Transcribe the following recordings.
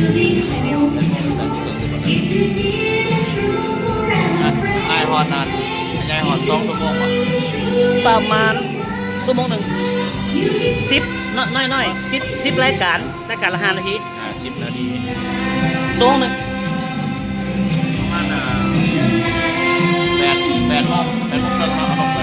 ไอฮอนนานไอฮอน2 ชั่วโมงอ่ะประมาณชั่วโมงหนึ่ง10น้อย10รายการละ5 นาที10 นาทีชั่วโมงหนึ่งประมาณ8 โมงครึ่งเราลงไป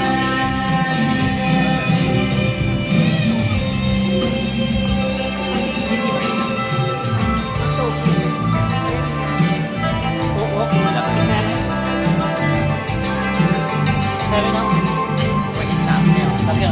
โอ้อยากกินแพ้ไหมแพ้ไหมน้องวันที่3แล้วครับเพื่อน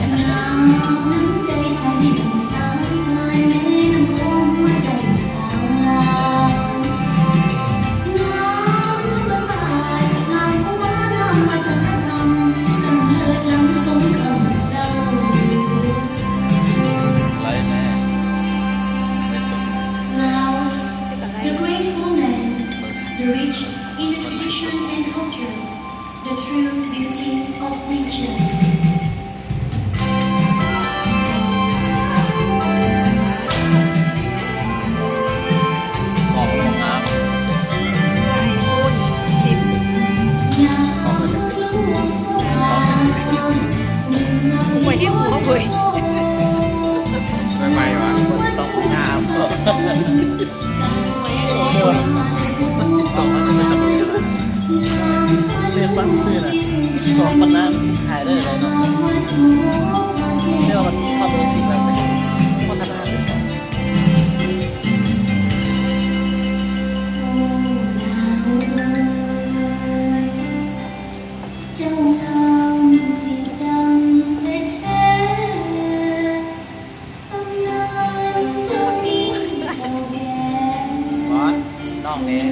ไรแม่ได้ส่ง The great homeland, the rich in the tradition and culture, the true beauty of nature. ออกลงน้ำ หวยที่หัวหวย ไม่ไหววะ ต้องน้ำ เรียกฟังชื่อนะ2,000 น้ำขายได้เลยเนาะเรียกว่ามันเข้าไปจริงแบบนี้พัฒนาเลยเจ้างามที่ดังและแท้ตำนานเจ้านี้เก่าแก่ บอสน้องนี้